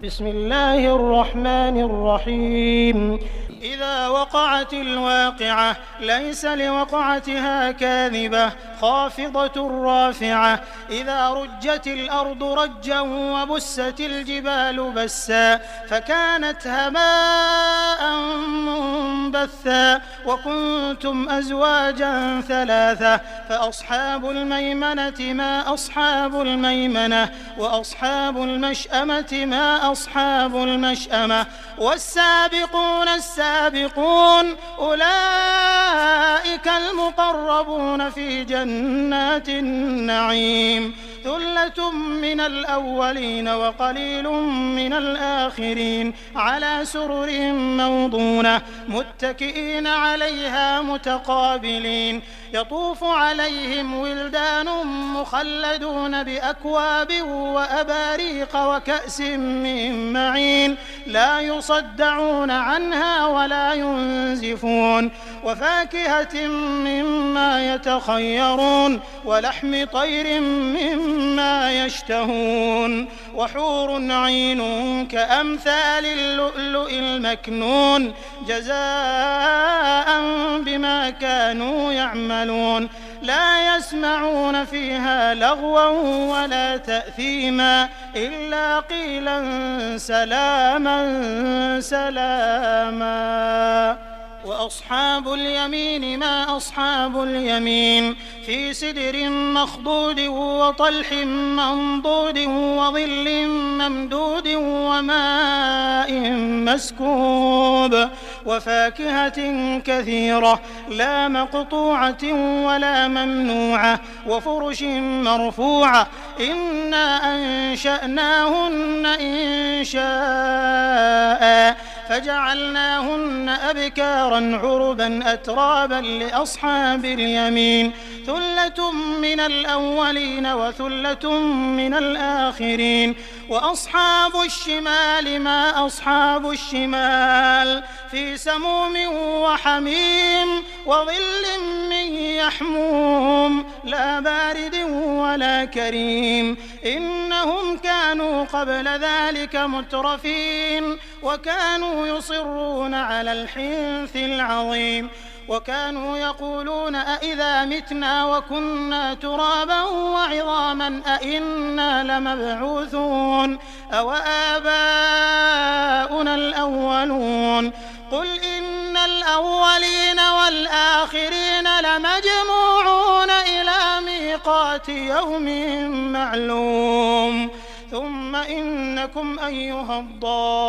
بسم الله الرحمن الرحيم. إذا وقعت الواقعة ليس لوقعتها كاذبة خافضة رافعة. إذا رجت الأرض رجا وبست الجبال بسا فكانت هباء منبثا وكنتم أزواجا ثلاثة فأصحاب الميمنة ما أصحاب الميمنة وأصحاب المشأمة ما أصحاب المشأمة والسابقون السابقون أولئك المقربون في جنات النعيم. ثلة من الأولين وقليل من الآخرين على سرر موضونة متكئين عليها متقابلين يطوف عليهم ولدان مخلدون بأكواب وأباريق وكأس من معين لا يصدعون عنها ولا ينزفون وفاكهة مما يتخيرون ولحم طير مما يشتهون وحور عين كأمثال اللؤلؤ المكنون جزاء بما كانوا يعملون. لا يسمعون فيها لغوا ولا تأثيما إلا قيلا سلاما سلاما. وأصحاب اليمين ما أصحاب اليمين في سدر مخضود وطلح منضود وظل ممدود وماء مسكوب وفاكهة كثيرة لا مقطوعة ولا ممنوعة وفرش مرفوعة إنا أنشأناهن إنشاء فجعلناهن أبكارا عربا أترابا لأصحاب اليمين. ثلة من الأولين وثلة من الآخرين. وأصحاب الشمال ما أصحاب الشمال في سموم وحميم وظل من يحموم لا بارد ولا كريم إنهم كانوا قبل ذلك مترفين وكانوا يصرون على الحنث العظيم وكانوا يقولون أئذا متنا وكنا ترابا وعظاما أئنا لمبعوثون أو آباؤنا الأولون. قل إن الأولين والآخرين لمجموعون إلى ميقات يوم معلوم ثم إنكم أيها الضالون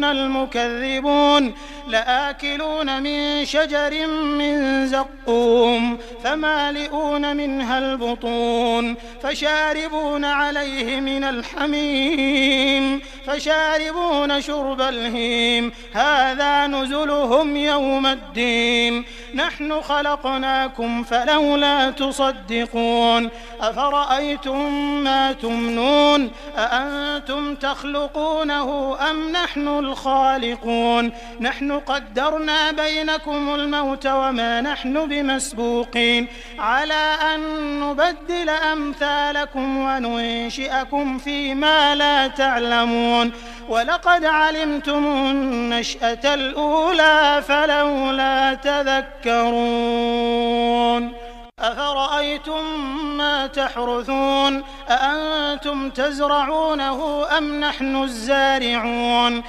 المكذبون لآكلون من شجر من زقوم فمالئون منها البطون فشاربون عليه من الحميم فشاربون شرب الهيم هذا نزلهم يوم الدين. نحن خلقناكم فلولا تصدقون. أفرأيتم ما تمنون أأنتم تخلقونه أم نحن الخالقون. نحن قدرنا بينكم الموت وما نحن بمسبوقين على أن نبدل أمثالكم وننشئكم فيما لا تعلمون. ولقد علمتم النشأة الأولى فلولا تذكرون. أفرأيتم ما تحرثون أأنتم تزرعونه أم نحن الزارعون.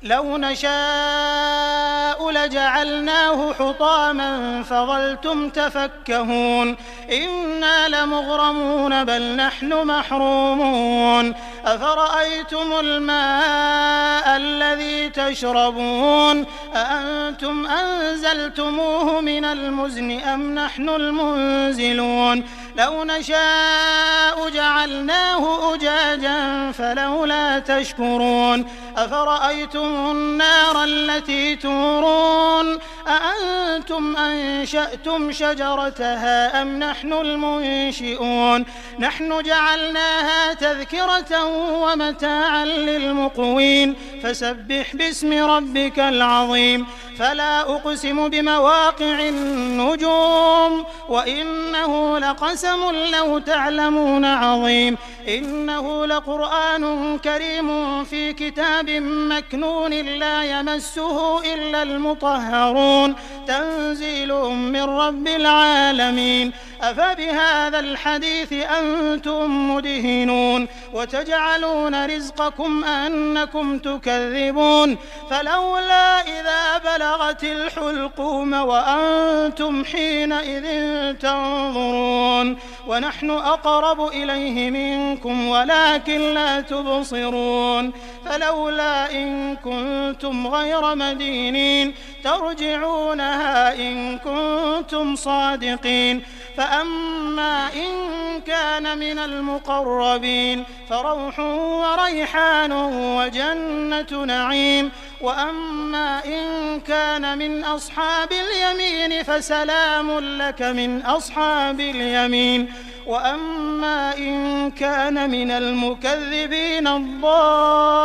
لو نشاء لجعلناه حطاما فظلتم تفكهون إنا لمغرمون بل نحن محرومون. أفرأيتم الماء الذي تشربون أأنتم أنزلتموه من المزن أم نحن المنزلون. لو نشاء جعلناه أجاجا فلولا تشكرون. أفرأيتم النار التي تورون أأنتم أنشأتم شجرتها أم نحن المنشئون نحن جعلناها تذكرة ومتاعا للمقوين فسبح باسم ربك العظيم فلا أقسم بمواقع النجوم وإنه لقسم لو تعلمون عظيم إنه لقرآن كريم في كتاب مكنون لا يمسه إلا المطهرون تنزيل من رب العالمين أفبهذا الحديث أنتم مدهنون وتجعلون رزقكم أنكم تكذبون فلولا إذا بلغت الحلقوم وأنتم حينئذ تنظرون ونحن أقرب إليه منكم ولكن لا تبصرون فلولا إن كنتم غير مدينين ترجعونها إن كنتم صادقين فأما إن كان من المقربين فروح وريحان وجنة نعيم وأما إن كان من أصحاب اليمين فسلام لك من أصحاب اليمين وأما إن كان من المكذبين الضالين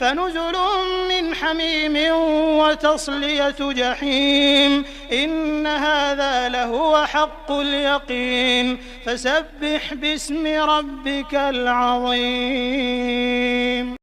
فنزل من حميم وتصلية جحيم إن هذا لهو حق اليقين فسبح باسم ربك العظيم.